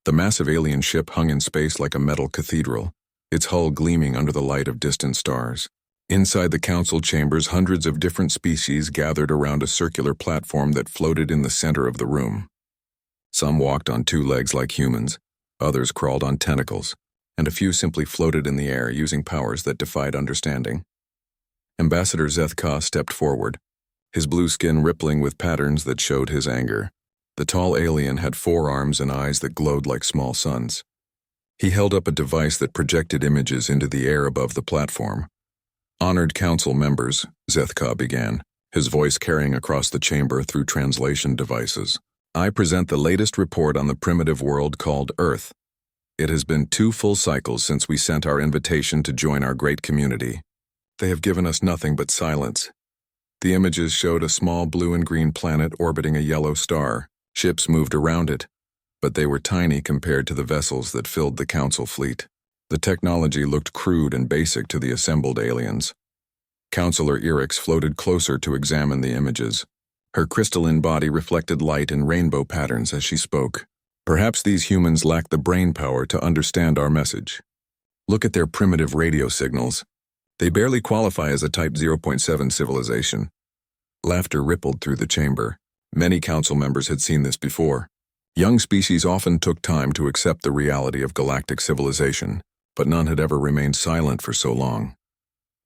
The massive alien ship hung in space like a metal cathedral, its hull gleaming under the light of distant stars. Inside the council chambers, hundreds of different species gathered around a circular platform that floated in the center of the room. Some walked on two legs like humans, others crawled on tentacles, and a few simply floated in the air using powers that defied understanding. Ambassador Zethka stepped forward, his blue skin rippling with patterns that showed his anger. The tall alien had 4 arms and eyes that glowed like small suns. He held up a device that projected images into the air above the platform. "Honored council members," Zethka began, his voice carrying across the chamber through translation devices. "I present the latest report on the primitive world called Earth. It has been 2 full cycles since we sent our invitation to join our great community. They have given us nothing but silence." The images showed a small blue and green planet orbiting a yellow star. Ships moved around it, but they were tiny compared to the vessels that filled the council fleet. The technology looked crude and basic to the assembled aliens. Counselor Erix floated closer to examine the images. Her crystalline body reflected light in rainbow patterns as she spoke. "Perhaps these humans lack the brain power to understand our message. Look at their primitive radio signals. They barely qualify as a Type 0.7 civilization." Laughter rippled through the chamber. Many council members had seen this before. Young species often took time to accept the reality of galactic civilization, but none had ever remained silent for so long.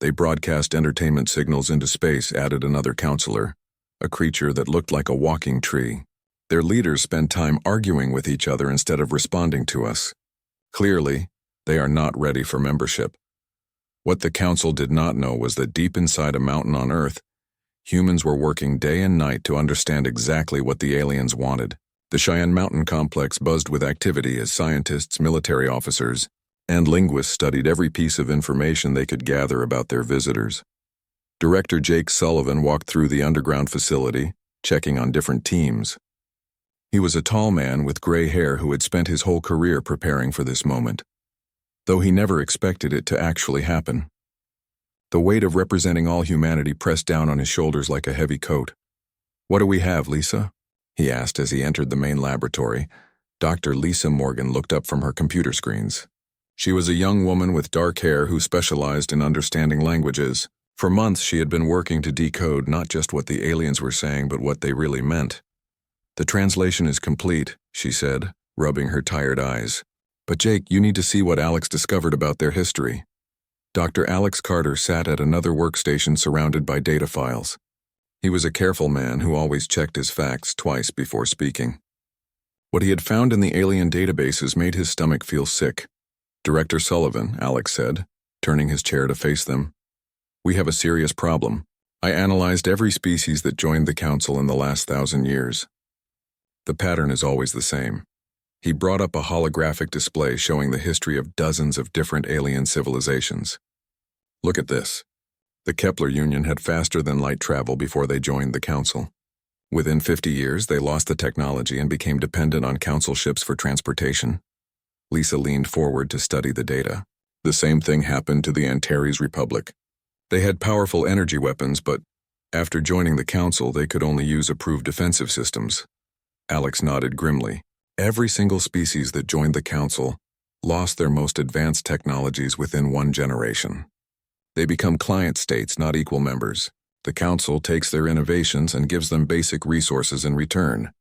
"They broadcast entertainment signals into space," added another counselor, a creature that looked like a walking tree. "Their leaders spend time arguing with each other instead of responding to us. Clearly, they are not ready for membership." What the council did not know was that deep inside a mountain on Earth, humans were working day and night to understand exactly what the aliens wanted. The Cheyenne Mountain complex buzzed with activity as scientists, military officers, and linguists studied every piece of information they could gather about their visitors. Director Jake Sullivan walked through the underground facility, checking on different teams. He was a tall man with gray hair who had spent his whole career preparing for this moment, though he never expected it to actually happen. The weight of representing all humanity pressed down on his shoulders like a heavy coat. "What do we have, Lisa?" he asked as he entered the main laboratory. Dr. Lisa Morgan looked up from her computer screens. She was a young woman with dark hair who specialized in understanding languages. For months she had been working to decode not just what the aliens were saying but what they really meant. "The translation is complete," she said, rubbing her tired eyes. "But Jake, you need to see what Alex discovered about their history." Dr. Alex Carter sat at another workstation surrounded by data files. He was a careful man who always checked his facts twice before speaking. What he had found in the alien databases made his stomach feel sick. "Director Sullivan," Alex said, turning his chair to face them, "we have a serious problem. I analyzed every species that joined the council in the last 1,000 years. The pattern is always the same." He brought up a holographic display showing the history of dozens of different alien civilizations. "Look at this. The Kepler Union had faster-than-light travel before they joined the council. Within 50 years, they lost the technology and became dependent on council ships for transportation." Lisa leaned forward to study the data. "The same thing happened to the Antares Republic. They had powerful energy weapons, but after joining the council, they could only use approved defensive systems." Alex nodded grimly. "Every single species that joined the council lost their most advanced technologies within 1 generation. They become client states, not equal members. The council takes their innovations and gives them basic resources in return."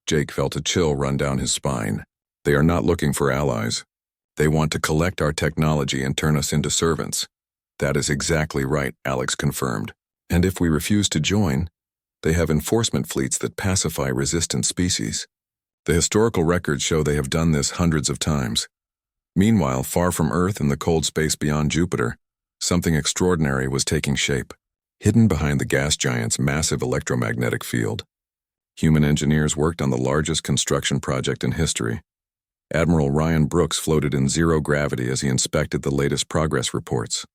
Jake felt a chill run down his spine. "They are not looking for allies. They want to collect our technology and turn us into servants." "That is exactly right," Alex confirmed. "And if we refuse to join, they have enforcement fleets that pacify resistant species. The historical records show they have done this hundreds of times. Meanwhile, far from Earth in the cold space beyond Jupiter, something extraordinary was taking shape. Hidden behind the gas giant's massive electromagnetic field, human engineers worked on the largest construction project in history. Admiral Ryan Brooks floated in zero gravity as he inspected the latest progress reports.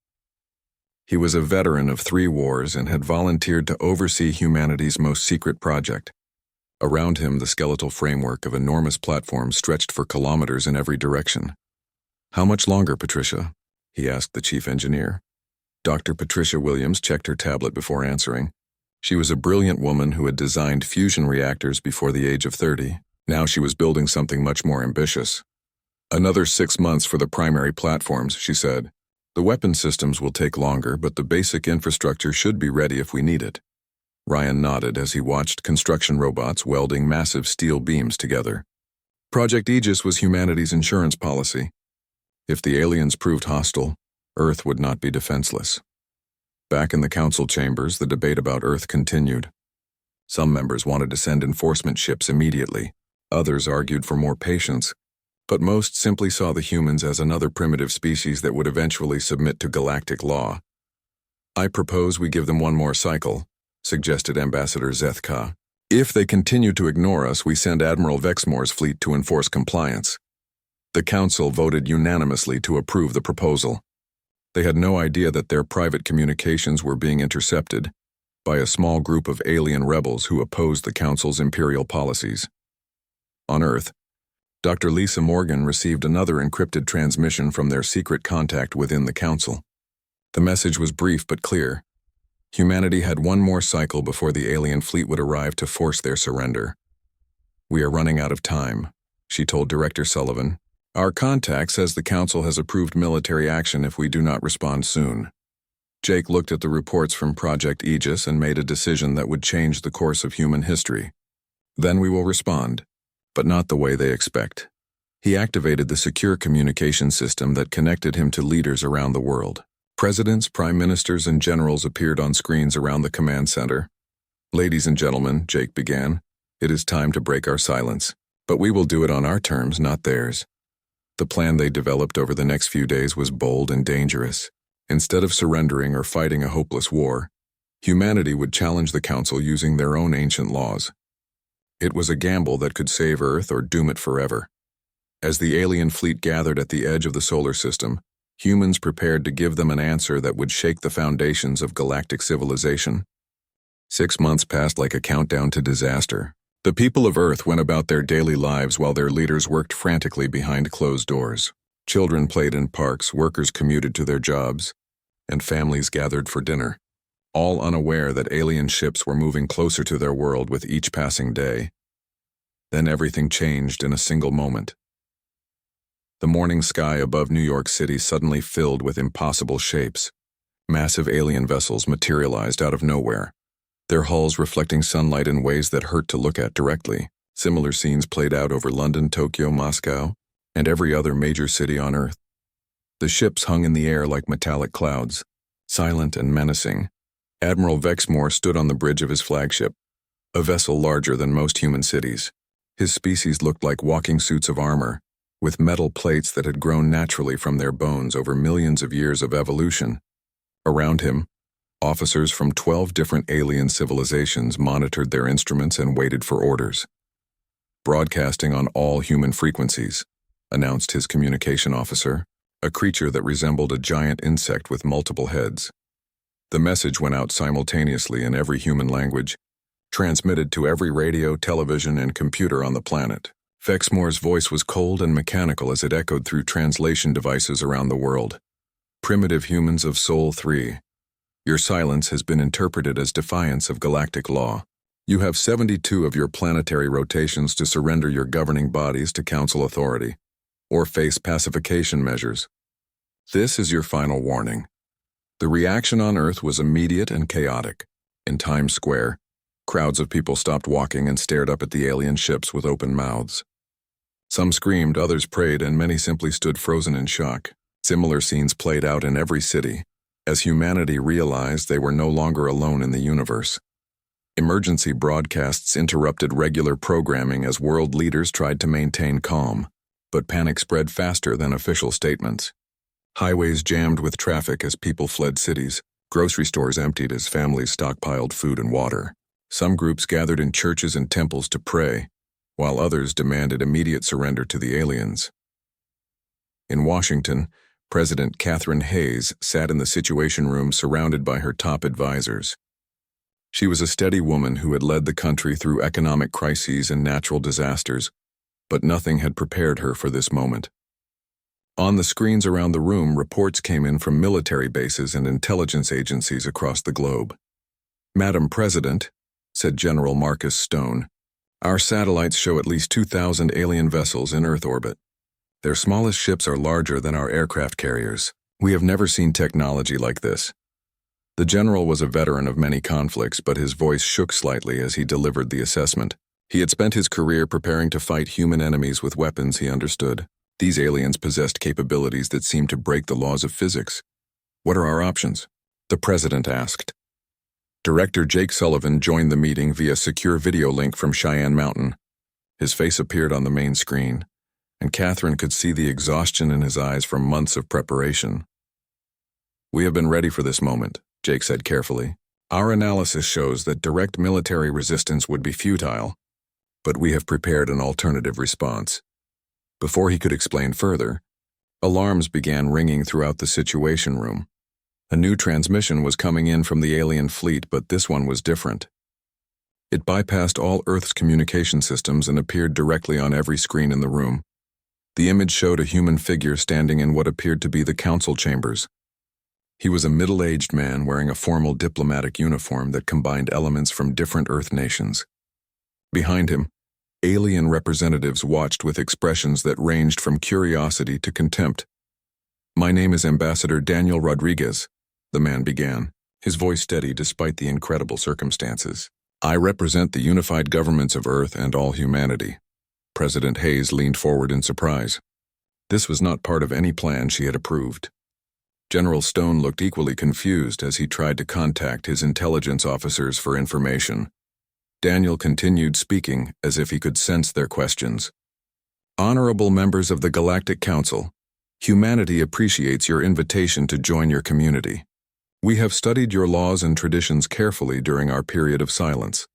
He was a veteran of 3 wars and had volunteered to oversee humanity's most secret project. Around him, the skeletal framework of enormous platforms stretched for kilometers in every direction. "How much longer, Patricia?" he asked the chief engineer. Dr. Patricia Williams checked her tablet before answering. She was a brilliant woman who had designed fusion reactors before the age of 30. Now she was building something much more ambitious, Another 6 months for the primary platforms, she said. The weapon systems will take longer, but the basic infrastructure should be ready if we need it. Ryan nodded as he watched construction robots welding massive steel beams together. Project Aegis was humanity's insurance policy. If the aliens proved hostile, Earth would not be defenseless. Back in the council chambers, the debate about Earth continued. Some members wanted to send enforcement ships immediately. Others argued for more patience, but most simply saw the humans as another primitive species that would eventually submit to galactic law. I propose we give them one more cycle, suggested Ambassador Zethka. If they continue to ignore us, we send Admiral Vexmore's fleet to enforce compliance. The council voted unanimously to approve the proposal. They had no idea that their private communications were being intercepted by a small group of alien rebels who opposed the council's imperial policies. On Earth, Dr. Lisa Morgan received another encrypted transmission from their secret contact within the council. The message was brief but clear. Humanity had one more cycle before the alien fleet would arrive to force their surrender. We are running out of time, she told Director Sullivan. Our contact says the council has approved military action if we do not respond soon. Jake looked at the reports from Project Aegis and made a decision that would change the course of human history. Then we will respond, but not the way they expect. He activated the secure communication system that connected him to leaders around the world. Presidents, prime ministers, and generals appeared on screens around the command center. Ladies and gentlemen, Jake began, it is time to break our silence, but we will do it on our terms, not theirs. The plan they developed over the next few days was bold and dangerous. Instead of surrendering or fighting a hopeless war, humanity would challenge the council using their own ancient laws. It was a gamble that could save Earth or doom it forever. As the alien fleet gathered at the edge of the solar system, humans prepared to give them an answer that would shake the foundations of galactic civilization. 6 months passed like a countdown to disaster. The people of Earth went about their daily lives while their leaders worked frantically behind closed doors. Children played in parks, workers commuted to their jobs, and families gathered for dinner, all unaware that alien ships were moving closer to their world with each passing day. Then everything changed in a single moment. The morning sky above New York City suddenly filled with impossible shapes. Massive alien vessels materialized out of nowhere, their hulls reflecting sunlight in ways that hurt to look at directly. Similar scenes played out over London, Tokyo, Moscow, and every other major city on Earth. The ships hung in the air like metallic clouds, silent and menacing. Admiral Vexmore stood on the bridge of his flagship, a vessel larger than most human cities. His species looked like walking suits of armor, with metal plates that had grown naturally from their bones over millions of years of evolution. Around him, officers from 12 different alien civilizations monitored their instruments and waited for orders. Broadcasting on all human frequencies, announced his communication officer, a creature that resembled a giant insect with multiple heads. The message went out simultaneously in every human language, transmitted to every radio, television, and computer on the planet. Vexmore's voice was cold and mechanical as it echoed through translation devices around the world. Primitive humans of Sol 3. Your silence has been interpreted as defiance of galactic law. You have 72 of your planetary rotations to surrender your governing bodies to council authority, or face pacification measures. This is your final warning. The reaction on Earth was immediate and chaotic. In Times Square, crowds of people stopped walking and stared up at the alien ships with open mouths. Some screamed, others prayed, and many simply stood frozen in shock. Similar scenes played out in every city, as humanity realized they were no longer alone in the universe. Emergency broadcasts interrupted regular programming as world leaders tried to maintain calm, but panic spread faster than official statements. Highways jammed with traffic as people fled cities, grocery stores emptied as families stockpiled food and water. Some groups gathered in churches and temples to pray, while others demanded immediate surrender to the aliens. In Washington, President Katherine Hayes sat in the Situation Room surrounded by her top advisors. She was a steady woman who had led the country through economic crises and natural disasters, but nothing had prepared her for this moment. On the screens around the room, reports came in from military bases and intelligence agencies across the globe. "Madam President," said General Marcus Stone, "our satellites show at least 2,000 alien vessels in Earth orbit. Their smallest ships are larger than our aircraft carriers. We have never seen technology like this. The general was a veteran of many conflicts, but his voice shook slightly as he delivered the assessment. He had spent his career preparing to fight human enemies with weapons he understood. These aliens possessed capabilities that seemed to break the laws of physics. What are our options? The president asked. Director Jake Sullivan joined the meeting via secure video link from Cheyenne Mountain. His face appeared on the main screen, and Catherine could see the exhaustion in his eyes from months of preparation. We have been ready for this moment, Jake said carefully. Our analysis shows that direct military resistance would be futile, but we have prepared an alternative response. Before he could explain further, alarms began ringing throughout the Situation Room. A new transmission was coming in from the alien fleet, but this one was different. It bypassed all Earth's communication systems and appeared directly on every screen in the room. The image showed a human figure standing in what appeared to be the council chambers. He was a middle-aged man wearing a formal diplomatic uniform that combined elements from different Earth nations. Behind him, alien representatives watched with expressions that ranged from curiosity to contempt. My name is Ambassador Daniel Rodriguez, the man began, his voice steady despite the incredible circumstances. I represent the unified governments of Earth and all humanity. President Hayes leaned forward in surprise. This was not part of any plan she had approved. General Stone looked equally confused as he tried to contact his intelligence officers for information. Daniel continued speaking as if he could sense their questions. Honorable members of the Galactic Council, humanity appreciates your invitation to join your community. We have studied your laws and traditions carefully during our period of silence.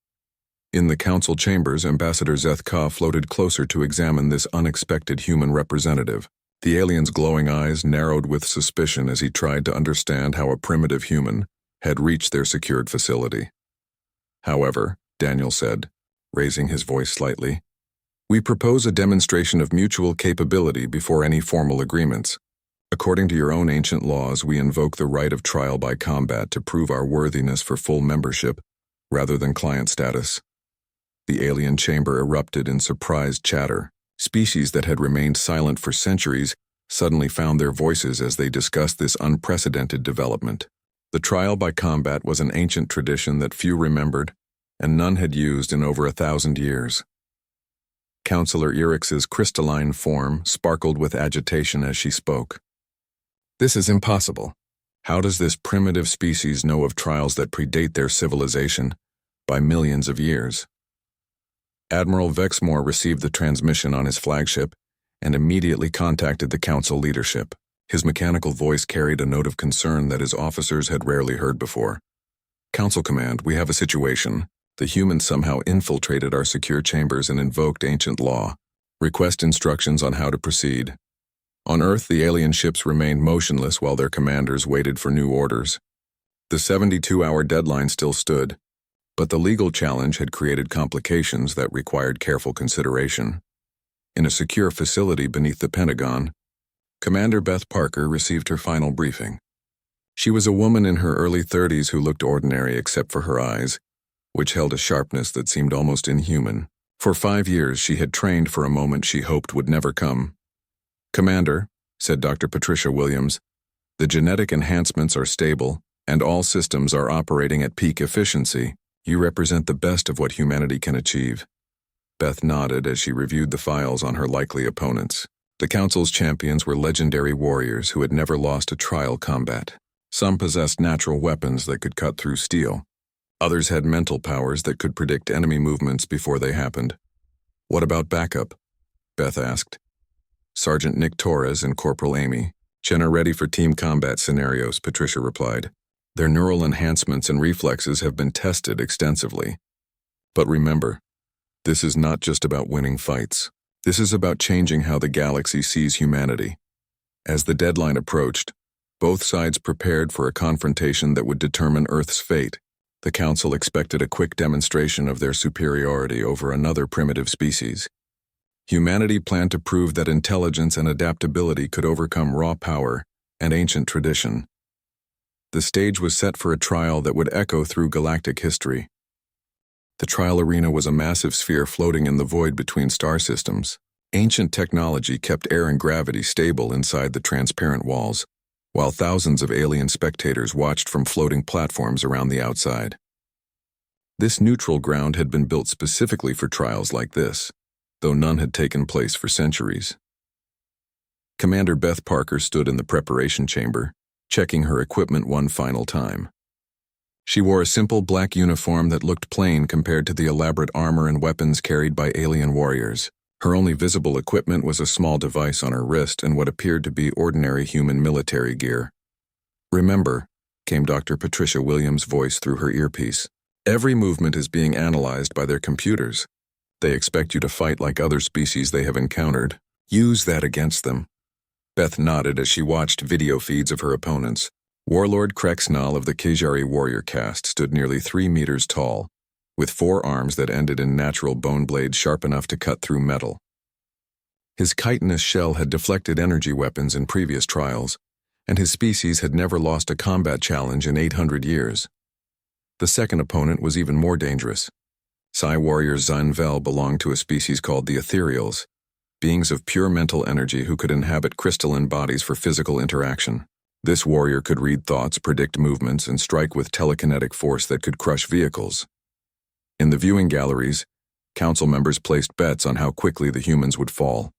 In the council chambers, Ambassador Zeth Ka floated closer to examine this unexpected human representative. The alien's glowing eyes narrowed with suspicion as he tried to understand how a primitive human had reached their secured facility. However, Daniel said, raising his voice slightly, we propose a demonstration of mutual capability before any formal agreements. According to your own ancient laws, we invoke the right of trial by combat to prove our worthiness for full membership, rather than client status. The alien chamber erupted in surprised chatter. Species that had remained silent for centuries suddenly found their voices as they discussed this unprecedented development. The trial by combat was an ancient tradition that few remembered, and none had used in over 1,000 years. Counselor Erix's crystalline form sparkled with agitation as she spoke. This is impossible. How does this primitive species know of trials that predate their civilization by millions of years? Admiral Vexmore received the transmission on his flagship and immediately contacted the council leadership. His mechanical voice carried a note of concern that his officers had rarely heard before. Council Command, we have a situation. The humans somehow infiltrated our secure chambers and invoked ancient law. Request instructions on how to proceed. On Earth, the alien ships remained motionless while their commanders waited for new orders. The 72-hour deadline still stood, but the legal challenge had created complications that required careful consideration. In a secure facility beneath the Pentagon, Commander Beth Parker received her final briefing. She was a woman in her early 30s who looked ordinary except for her eyes, which held a sharpness that seemed almost inhuman. For 5 years, she had trained for a moment she hoped would never come. Commander, said Dr. Patricia Williams, the genetic enhancements are stable, and all systems are operating at peak efficiency. You represent the best of what humanity can achieve. Beth nodded as she reviewed the files on her likely opponents. The Council's champions were legendary warriors who had never lost a trial combat. Some possessed natural weapons that could cut through steel. Others had mental powers that could predict enemy movements before they happened. What about backup? Beth asked. Sergeant Nick Torres and Corporal Amy. Chen are ready for team combat scenarios, Patricia replied. Their neural enhancements and reflexes have been tested extensively. But remember, this is not just about winning fights. This is about changing how the galaxy sees humanity. As the deadline approached, both sides prepared for a confrontation that would determine Earth's fate. The Council expected a quick demonstration of their superiority over another primitive species. Humanity planned to prove that intelligence and adaptability could overcome raw power and ancient tradition. The stage was set for a trial that would echo through galactic history. The trial arena was a massive sphere floating in the void between star systems. Ancient technology kept air and gravity stable inside the transparent walls, while thousands of alien spectators watched from floating platforms around the outside. This neutral ground had been built specifically for trials like this, though none had taken place for centuries. Commander Beth Parker stood in the preparation chamber, checking her equipment one final time. She wore a simple black uniform that looked plain compared to the elaborate armor and weapons carried by alien warriors. Her only visible equipment was a small device on her wrist and what appeared to be ordinary human military gear. "Remember," came Dr. Patricia Williams' voice through her earpiece, "every movement is being analyzed by their computers. They expect you to fight like other species they have encountered. Use that against them." Beth nodded as she watched video feeds of her opponents. Warlord Krexnal of the Kejari warrior caste stood nearly 3 meters tall, with 4 arms that ended in natural bone blades sharp enough to cut through metal. His chitinous shell had deflected energy weapons in previous trials, and his species had never lost a combat challenge in 800 years. The second opponent was even more dangerous. Psi warrior Zun Vel belonged to a species called the Ethereals, beings of pure mental energy who could inhabit crystalline bodies for physical interaction. This warrior could read thoughts, predict movements, and strike with telekinetic force that could crush vehicles. In the viewing galleries, council members placed bets on how quickly the humans would fall.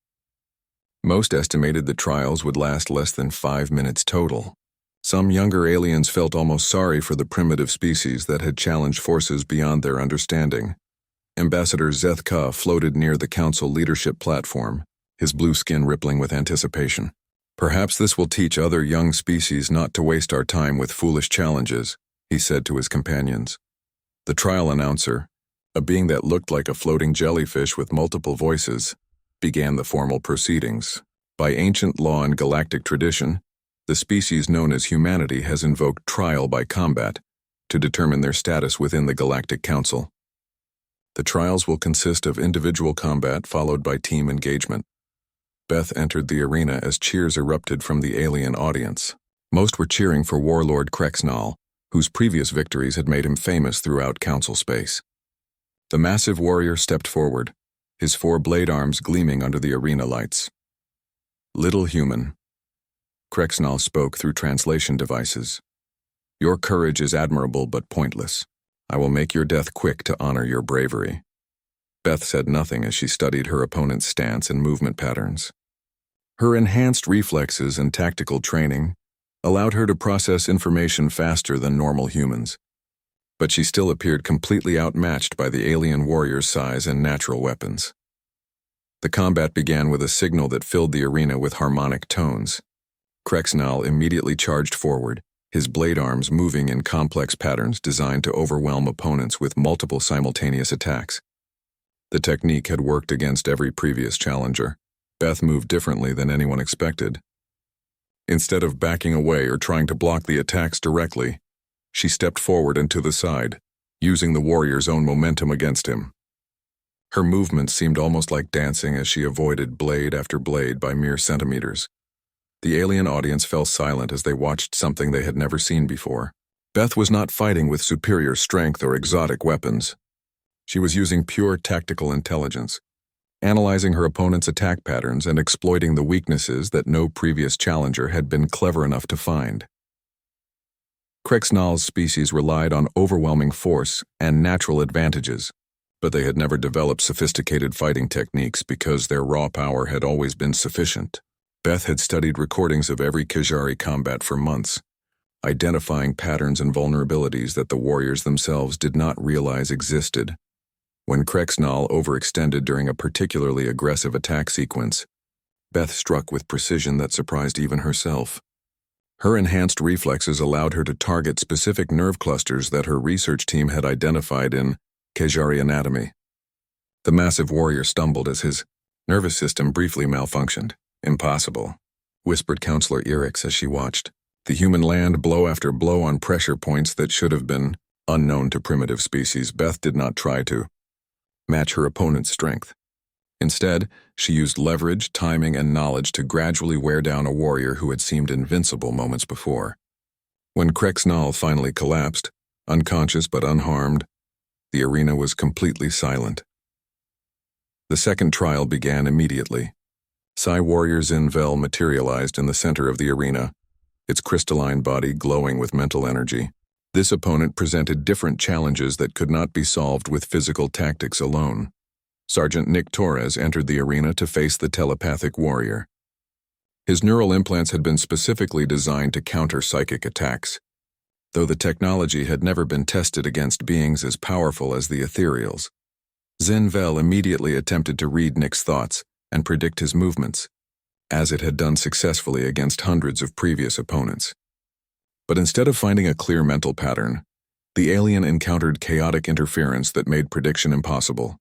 Most estimated the trials would last less than 5 minutes total. Some younger aliens felt almost sorry for the primitive species that had challenged forces beyond their understanding. Ambassador Zeth Ka floated near the council leadership platform, his blue skin rippling with anticipation. "Perhaps this will teach other young species not to waste our time with foolish challenges," he said to his companions. The trial announcer, a being that looked like a floating jellyfish with multiple voices, began the formal proceedings. By ancient law and galactic tradition, the species known as humanity has invoked trial by combat to determine their status within the Galactic Council. The trials will consist of individual combat followed by team engagement. Beth entered the arena as cheers erupted from the alien audience. Most were cheering for Warlord Krexnal, whose previous victories had made him famous throughout council space. The massive warrior stepped forward, his 4 blade arms gleaming under the arena lights. "Little human," Krexnal spoke through translation devices. "Your courage is admirable but pointless. I will make your death quick to honor your bravery." Beth said nothing as she studied her opponent's stance and movement patterns. Her enhanced reflexes and tactical training allowed her to process information faster than normal humans, but she still appeared completely outmatched by the alien warrior's size and natural weapons. The combat began with a signal that filled the arena with harmonic tones. Krexnal immediately charged forward, his blade arms moving in complex patterns designed to overwhelm opponents with multiple simultaneous attacks. The technique had worked against every previous challenger. Beth moved differently than anyone expected. Instead of backing away or trying to block the attacks directly, she stepped forward and to the side, using the warrior's own momentum against him. Her movements seemed almost like dancing as she avoided blade after blade by mere centimeters. The alien audience fell silent as they watched something they had never seen before. Beth was not fighting with superior strength or exotic weapons. She was using pure tactical intelligence, analyzing her opponent's attack patterns and exploiting the weaknesses that no previous challenger had been clever enough to find. Krexnal's species relied on overwhelming force and natural advantages, but they had never developed sophisticated fighting techniques because their raw power had always been sufficient. Beth had studied recordings of every Kejari combat for months, identifying patterns and vulnerabilities that the warriors themselves did not realize existed. When Krexnal overextended during a particularly aggressive attack sequence, Beth struck with precision that surprised even herself. Her enhanced reflexes allowed her to target specific nerve clusters that her research team had identified in Kejari anatomy. The massive warrior stumbled as his nervous system briefly malfunctioned. "Impossible," whispered Counselor Erix as she watched. The human land blow after blow on pressure points that should have been unknown to primitive species. Beth did not try to match her opponent's strength. Instead, she used leverage, timing, and knowledge to gradually wear down a warrior who had seemed invincible moments before. When Krexnal finally collapsed, unconscious but unharmed, the arena was completely silent. The second trial began immediately. Psi warrior Zinvel materialized in the center of the arena, its crystalline body glowing with mental energy. This opponent presented different challenges that could not be solved with physical tactics alone. Sergeant Nick Torres entered the arena to face the telepathic warrior. His neural implants had been specifically designed to counter psychic attacks, though the technology had never been tested against beings as powerful as the ethereals. Zinvel immediately attempted to read Nick's thoughts and predict his movements, as it had done successfully against hundreds of previous opponents. But instead of finding a clear mental pattern, the alien encountered chaotic interference that made prediction impossible.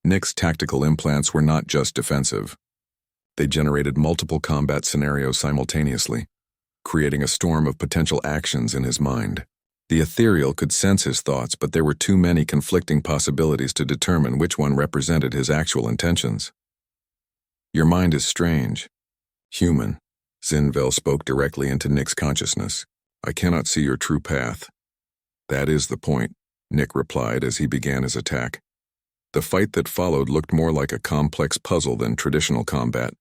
Nick's tactical implants were not just defensive. They generated multiple combat scenarios simultaneously, creating a storm of potential actions in his mind. The ethereal could sense his thoughts, but there were too many conflicting possibilities to determine which one represented his actual intentions. Your mind is strange. Human. Zinvel spoke directly into Nick's consciousness. I cannot see your true path. That is the point, Nick replied as he began his attack. The fight that followed looked more like a complex puzzle than traditional combat.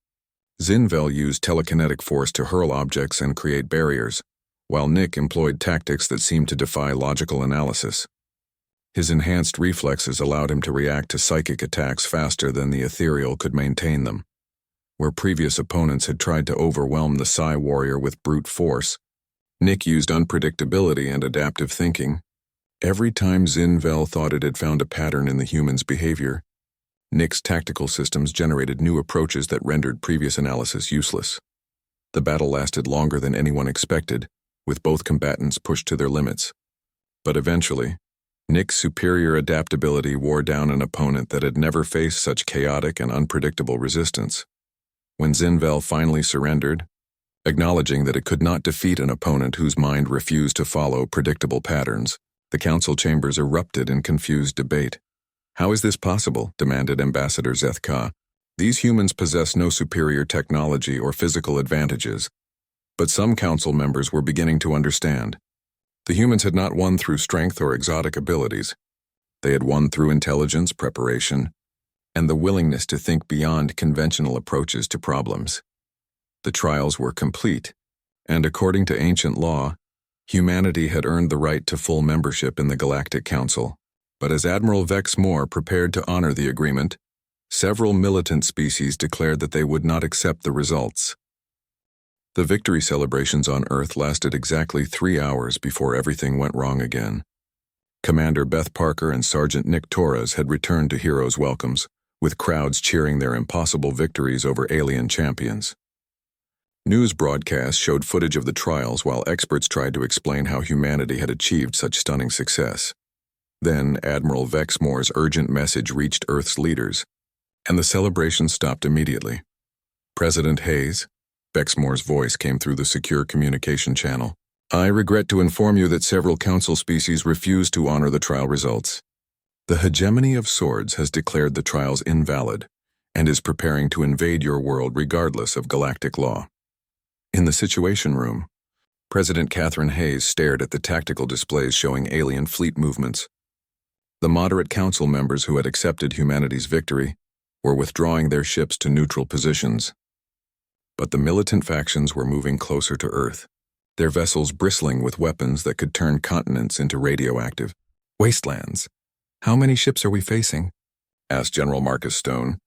Zinvel used telekinetic force to hurl objects and create barriers, while Nick employed tactics that seemed to defy logical analysis. His enhanced reflexes allowed him to react to psychic attacks faster than the ethereal could maintain them. Where previous opponents had tried to overwhelm the Psi warrior with brute force, Nick used unpredictability and adaptive thinking. Every time Zinvel thought it had found a pattern in the human's behavior, Nick's tactical systems generated new approaches that rendered previous analysis useless. The battle lasted longer than anyone expected, with both combatants pushed to their limits. But eventually, Nick's superior adaptability wore down an opponent that had never faced such chaotic and unpredictable resistance. When Zinvel finally surrendered, acknowledging that it could not defeat an opponent whose mind refused to follow predictable patterns, the council chambers erupted in confused debate. How is this possible? Demanded Ambassador Zethka. These humans possess no superior technology or physical advantages. But some council members were beginning to understand. The humans had not won through strength or exotic abilities. They had won through intelligence, preparation, and the willingness to think beyond conventional approaches to problems. The trials were complete, and according to ancient law, humanity had earned the right to full membership in the Galactic Council. But as Admiral Vex Moore prepared to honor the agreement, several militant species declared that they would not accept the results. The victory celebrations on Earth lasted exactly 3 hours before everything went wrong again. Commander Beth Parker and Sergeant Nick Torres had returned to heroes' welcomes, with crowds cheering their impossible victories over alien champions. News broadcasts showed footage of the trials while experts tried to explain how humanity had achieved such stunning success. Then Admiral Vex Moore's urgent message reached Earth's leaders, and the celebration stopped immediately. President Hayes, Vex Moore's voice came through the secure communication channel. I regret to inform you that several council species refused to honor the trial results. The hegemony of swords has declared the trials invalid and is preparing to invade your world regardless of galactic law. In the Situation Room, President Catherine Hayes stared at the tactical displays showing alien fleet movements. The moderate council members who had accepted humanity's victory were withdrawing their ships to neutral positions. But the militant factions were moving closer to Earth, their vessels bristling with weapons that could turn continents into radioactive wastelands. How many ships are we facing? Asked General Marcus Stone.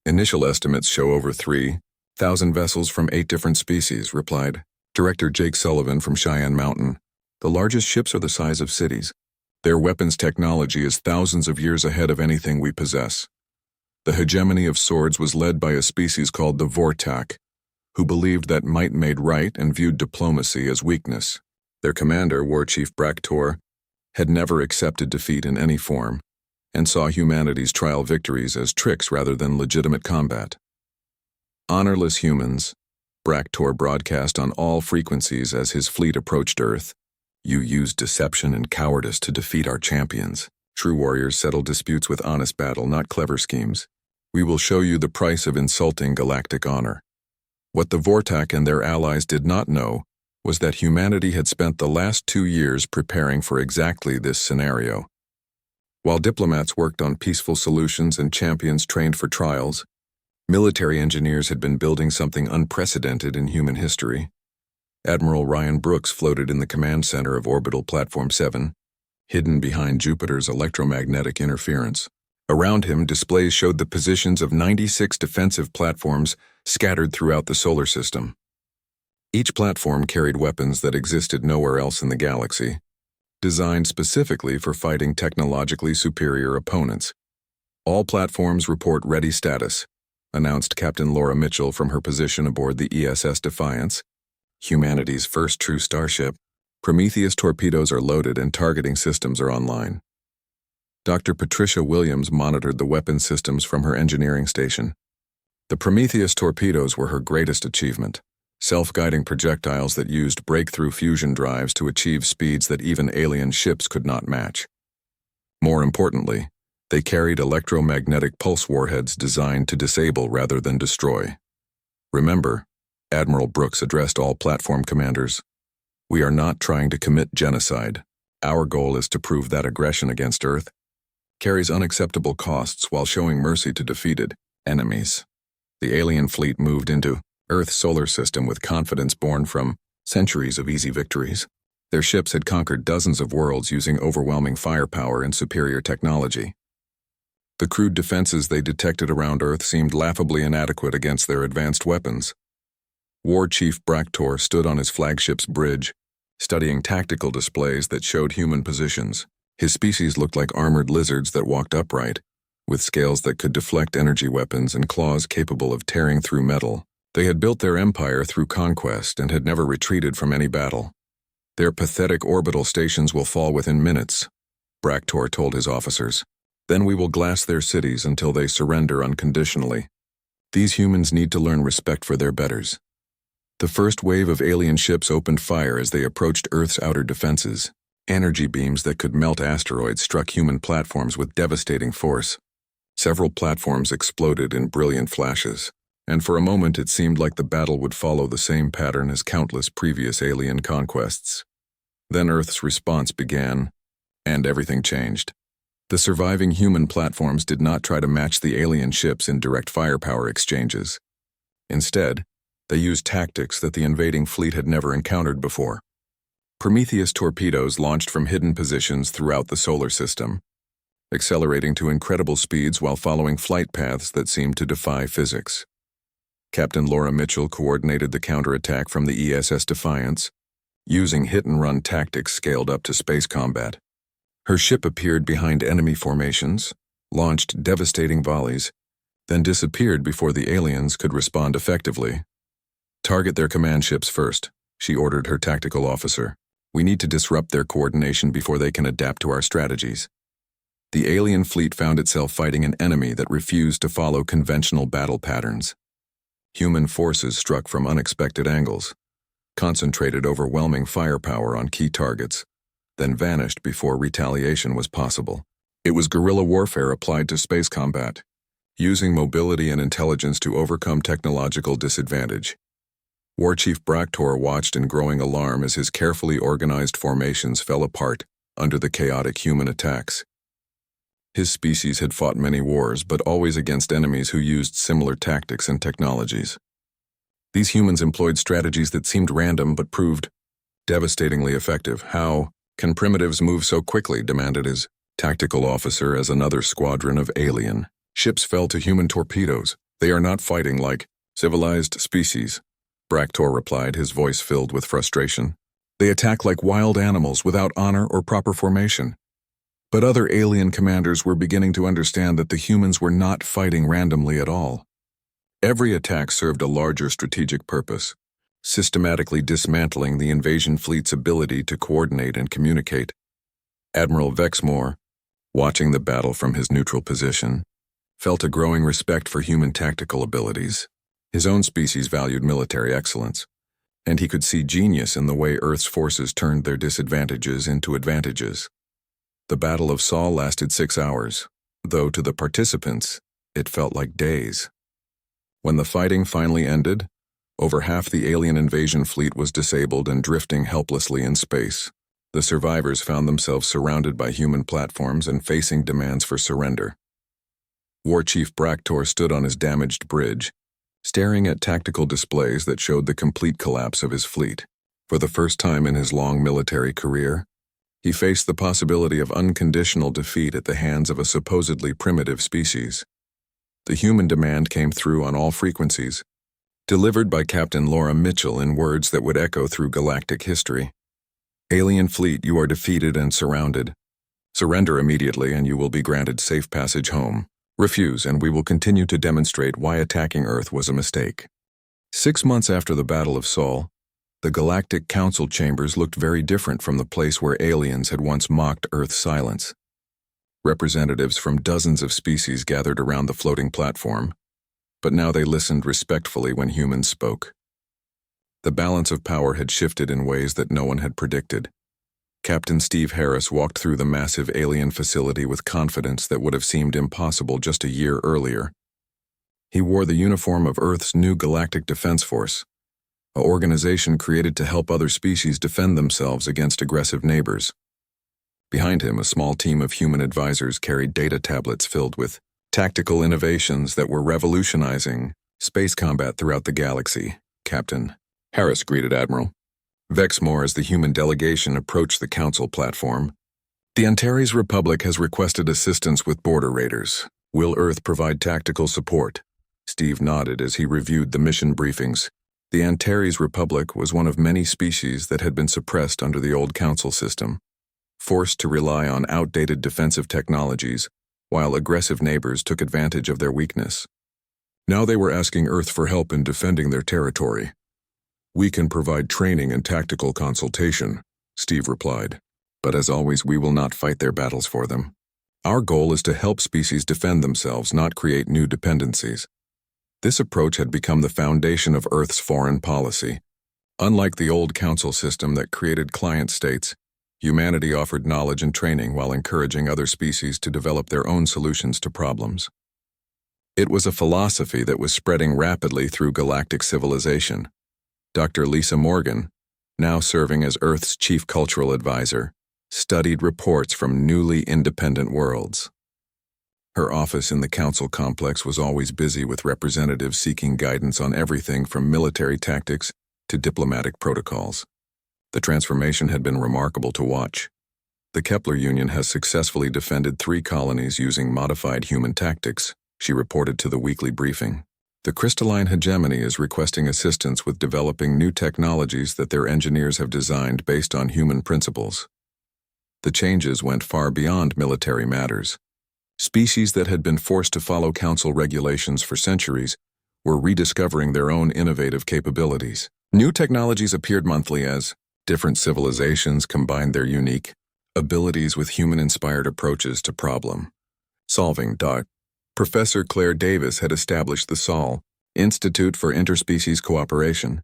Initial estimates show over 3,000 vessels from 8 different species, replied Director Jake Sullivan from Cheyenne Mountain. The largest ships are the size of cities. Their weapons technology is thousands of years ahead of anything we possess. The hegemony of swords was led by a species called the Vortak, who believed that might made right and viewed diplomacy as weakness. Their commander, War Chief Braktor, had never accepted defeat in any form, and saw humanity's trial victories as tricks rather than legitimate combat. Honorless humans, Braktor broadcast on all frequencies as his fleet approached Earth. You used deception and cowardice to defeat our champions. True warriors settle disputes with honest battle, not clever schemes. We will show you the price of insulting galactic honor. What the Vortak and their allies did not know was that humanity had spent the last 2 years preparing for exactly this scenario. While diplomats worked on peaceful solutions and champions trained for trials, military engineers had been building something unprecedented in human history. Admiral Ryan Brooks floated in the command center of Orbital Platform 7, hidden behind Jupiter's electromagnetic interference. Around him, displays showed the positions of 96 defensive platforms scattered throughout the solar system. Each platform carried weapons that existed nowhere else in the galaxy, designed specifically for fighting technologically superior opponents. "All platforms report ready status," announced Captain Laura Mitchell from her position aboard the ESS Defiance, humanity's first true starship. Prometheus torpedoes are loaded and targeting systems are online. Dr. Patricia Williams monitored the weapon systems from her engineering station. The Prometheus torpedoes were her greatest achievement, self-guiding projectiles that used breakthrough fusion drives to achieve speeds that even alien ships could not match. More importantly, they carried electromagnetic pulse warheads designed to disable rather than destroy. "Remember," Admiral Brooks addressed all platform commanders, "we are not trying to commit genocide. Our goal is to prove that aggression against Earth carries unacceptable costs while showing mercy to defeated enemies." The alien fleet moved into Earth's solar system with confidence born from centuries of easy victories. Their ships had conquered dozens of worlds using overwhelming firepower and superior technology. The crude defenses they detected around Earth seemed laughably inadequate against their advanced weapons. War Chief Bractor stood on his flagship's bridge, studying tactical displays that showed human positions. His species looked like armored lizards that walked upright, with scales that could deflect energy weapons and claws capable of tearing through metal. They had built their empire through conquest and had never retreated from any battle. "Their pathetic orbital stations will fall within minutes," Bractor told his officers. "Then we will glass their cities until they surrender unconditionally. These humans need to learn respect for their betters." The first wave of alien ships opened fire as they approached Earth's outer defenses. Energy beams that could melt asteroids struck human platforms with devastating force. Several platforms exploded in brilliant flashes, and for a moment it seemed like the battle would follow the same pattern as countless previous alien conquests. Then Earth's response began, and everything changed. The surviving human platforms did not try to match the alien ships in direct firepower exchanges. Instead, they used tactics that the invading fleet had never encountered before. Prometheus torpedoes launched from hidden positions throughout the solar system, accelerating to incredible speeds while following flight paths that seemed to defy physics. Captain Laura Mitchell coordinated the counterattack from the ESS Defiance, using hit-and-run tactics scaled up to space combat. Her ship appeared behind enemy formations, launched devastating volleys, then disappeared before the aliens could respond effectively. "Target their command ships first," she ordered her tactical officer. "We need to disrupt their coordination before they can adapt to our strategies." The alien fleet found itself fighting an enemy that refused to follow conventional battle patterns. Human forces struck from unexpected angles, concentrated overwhelming firepower on key targets, then vanished before retaliation was possible. It was guerrilla warfare applied to space combat, using mobility and intelligence to overcome technological disadvantage. War Chief Bractor watched in growing alarm as his carefully organized formations fell apart under the chaotic human attacks. His species had fought many wars, but always against enemies who used similar tactics and technologies. These humans employed strategies that seemed random but proved devastatingly effective. "How can primitives move so quickly?" demanded his tactical officer as another squadron of alien ships fell to human torpedoes. "They are not fighting like civilized species," Bractor replied, his voice filled with frustration. "They attack like wild animals without honor or proper formation." But other alien commanders were beginning to understand that the humans were not fighting randomly at all. Every attack served a larger strategic purpose, systematically dismantling the invasion fleet's ability to coordinate and communicate. Admiral Vexmore, watching the battle from his neutral position, felt a growing respect for human tactical abilities. His own species valued military excellence, and he could see genius in the way Earth's forces turned their disadvantages into advantages. The Battle of Saul lasted 6 hours, though to the participants, it felt like days. When the fighting finally ended, over half the alien invasion fleet was disabled and drifting helplessly in space. The survivors found themselves surrounded by human platforms and facing demands for surrender. War Chief Bractor stood on his damaged bridge, staring at tactical displays that showed the complete collapse of his fleet. For the first time in his long military career, he faced the possibility of unconditional defeat at the hands of a supposedly primitive species. The human demand came through on all frequencies, delivered by Captain Laura Mitchell in words that would echo through galactic history. "Alien fleet, you are defeated and surrounded. Surrender immediately and you will be granted safe passage home. Refuse and we will continue to demonstrate why attacking Earth was a mistake." 6 months after the Battle of Sol, the Galactic Council chambers looked very different from the place where aliens had once mocked Earth's silence. Representatives from dozens of species gathered around the floating platform, but now they listened respectfully when humans spoke. The balance of power had shifted in ways that no one had predicted. Captain Steve Harris walked through the massive alien facility with confidence that would have seemed impossible just a year earlier. He wore the uniform of Earth's new Galactic Defense Force, an organization created to help other species defend themselves against aggressive neighbors. Behind him, a small team of human advisors carried data tablets filled with tactical innovations that were revolutionizing space combat throughout the galaxy. Captain Harris greeted Admiral Vexmore as the human delegation approached the Council platform. "The Antares Republic has requested assistance with border raiders. Will Earth provide tactical support?" Steve nodded as he reviewed the mission briefings. The Antares Republic was one of many species that had been suppressed under the old Council system, forced to rely on outdated defensive technologies, while aggressive neighbors took advantage of their weakness. Now they were asking Earth for help in defending their territory. "We can provide training and tactical consultation," Steve replied. "But as always, we will not fight their battles for them. Our goal is to help species defend themselves, not create new dependencies." This approach had become the foundation of Earth's foreign policy. Unlike the old Council system that created client states, humanity offered knowledge and training while encouraging other species to develop their own solutions to problems. It was a philosophy that was spreading rapidly through galactic civilization. Dr. Lisa Morgan, now serving as Earth's chief cultural advisor, studied reports from newly independent worlds. Her office in the Council complex was always busy with representatives seeking guidance on everything from military tactics to diplomatic protocols. The transformation had been remarkable to watch. The Kepler Union has successfully defended 3 colonies using modified human tactics, she reported to the weekly briefing. The Crystalline Hegemony is requesting assistance with developing new technologies that their engineers have designed based on human principles. The changes went far beyond military matters. Species that had been forced to follow Council regulations for centuries were rediscovering their own innovative capabilities. New technologies appeared monthly as different civilizations combined their unique abilities with human-inspired approaches to problem solving. Professor Claire Davis had established the SOL, Institute for Interspecies Cooperation,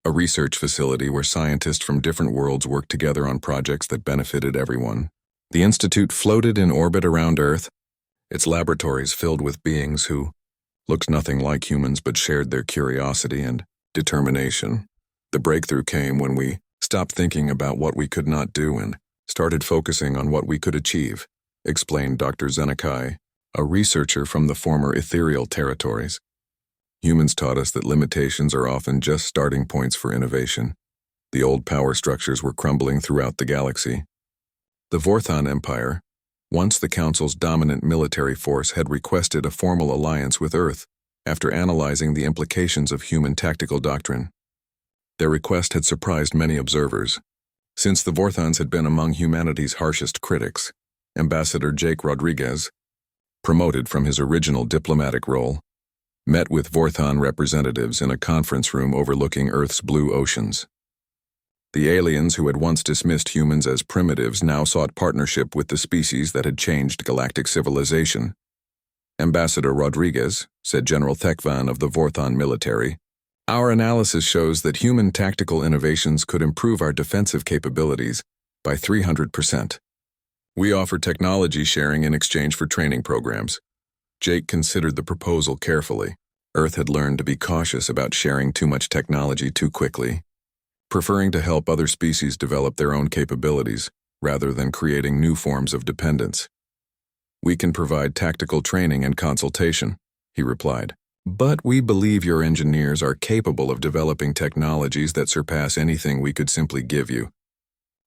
a research facility where scientists from different worlds worked together on projects that benefited everyone. The institute floated in orbit around Earth, its laboratories filled with beings who looked nothing like humans but shared their curiosity and determination. The breakthrough came when we stopped thinking about what we could not do and started focusing on what we could achieve, explained Dr. Zenekai, a researcher from the former ethereal territories. Humans taught us that limitations are often just starting points for innovation. The old power structures were crumbling throughout the galaxy. The Vorthon Empire, once the Council's dominant military force, had requested a formal alliance with Earth after analyzing the implications of human tactical doctrine. Their request had surprised many observers. Since the Vorthons had been among humanity's harshest critics, Ambassador Jake Rodriguez, promoted from his original diplomatic role, met with Vorthon representatives in a conference room overlooking Earth's blue oceans. The aliens who had once dismissed humans as primitives now sought partnership with the species that had changed galactic civilization. Ambassador Rodriguez, said General Thekvan of the Vorthon military, "Our analysis shows that human tactical innovations could improve our defensive capabilities by 300%. We offer technology sharing in exchange for training programs." Jake considered the proposal carefully. Earth had learned to be cautious about sharing too much technology too quickly. Preferring to help other species develop their own capabilities, rather than creating new forms of dependence. "We can provide tactical training and consultation," he replied. "But we believe your engineers are capable of developing technologies that surpass anything we could simply give you.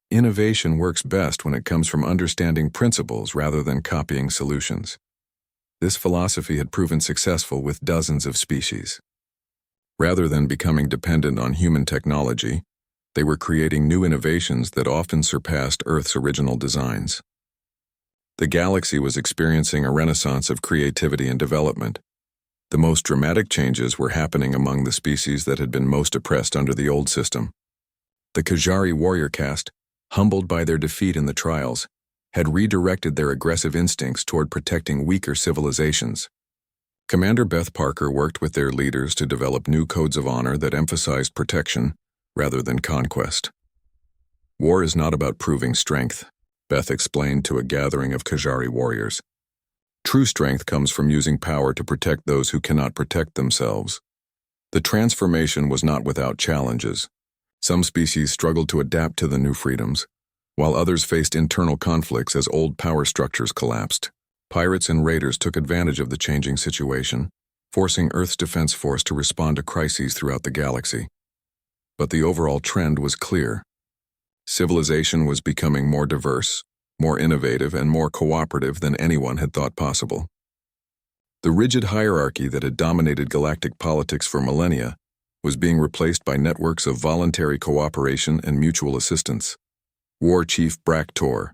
Innovation works best when it comes from understanding principles rather than copying solutions." This philosophy had proven successful with dozens of species. Rather than becoming dependent on human technology, they were creating new innovations that often surpassed Earth's original designs. The galaxy was experiencing a renaissance of creativity and development. The most dramatic changes were happening among the species that had been most oppressed under the old system. The Kajari warrior caste, humbled by their defeat in the trials, had redirected their aggressive instincts toward protecting weaker civilizations. Commander Beth Parker worked with their leaders to develop new codes of honor that emphasized protection rather than conquest. "War is not about proving strength," Beth explained to a gathering of Kajari warriors. "True strength comes from using power to protect those who cannot protect themselves." The transformation was not without challenges. Some species struggled to adapt to the new freedoms, while others faced internal conflicts as old power structures collapsed. Pirates and raiders took advantage of the changing situation, forcing Earth's defense force to respond to crises throughout the galaxy. But the overall trend was clear. Civilization was becoming more diverse, more innovative, and more cooperative than anyone had thought possible. The rigid hierarchy that had dominated galactic politics for millennia was being replaced by networks of voluntary cooperation and mutual assistance. War Chief Braktor,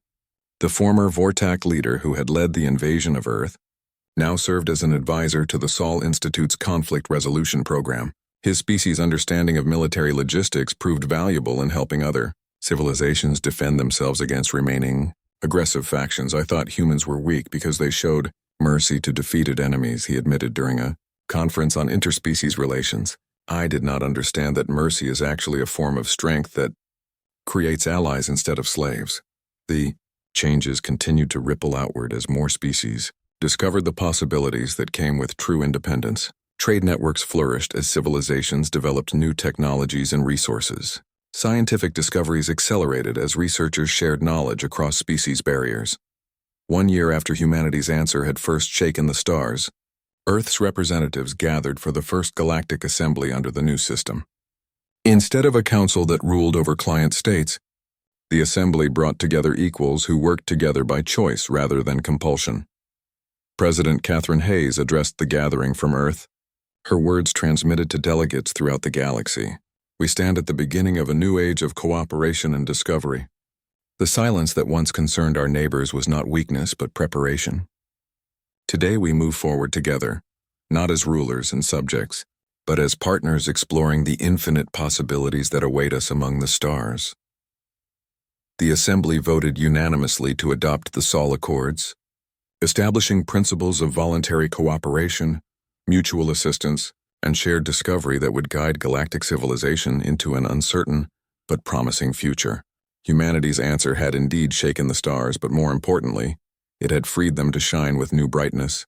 the former Vortak leader who had led the invasion of Earth, now served as an advisor to the Sol Institute's conflict resolution program. His species' understanding of military logistics proved valuable in helping other civilizations defend themselves against remaining aggressive factions. "I thought humans were weak because they showed mercy to defeated enemies," he admitted during a conference on interspecies relations. "I did not understand that mercy is actually a form of strength that creates allies instead of slaves." The changes continued to ripple outward as more species discovered the possibilities that came with true independence. Trade networks flourished as civilizations developed new technologies and resources. Scientific discoveries accelerated as researchers shared knowledge across species barriers. 1 year after humanity's answer had first shaken the stars, Earth's representatives gathered for the first galactic assembly under the new system. Instead of a council that ruled over client states, the assembly brought together equals who worked together by choice rather than compulsion. President Catherine Hayes addressed the gathering from Earth. Her words transmitted to delegates throughout the galaxy. "We stand at the beginning of a new age of cooperation and discovery." The silence that once concerned our neighbors was not weakness but preparation. Today we move forward together, not as rulers and subjects, but as partners exploring the infinite possibilities that await us among the stars. The Assembly voted unanimously to adopt the Sol Accords, establishing principles of voluntary cooperation, mutual assistance, and shared discovery that would guide galactic civilization into an uncertain but promising future. Humanity's answer had indeed shaken the stars, but more importantly, it had freed them to shine with new brightness.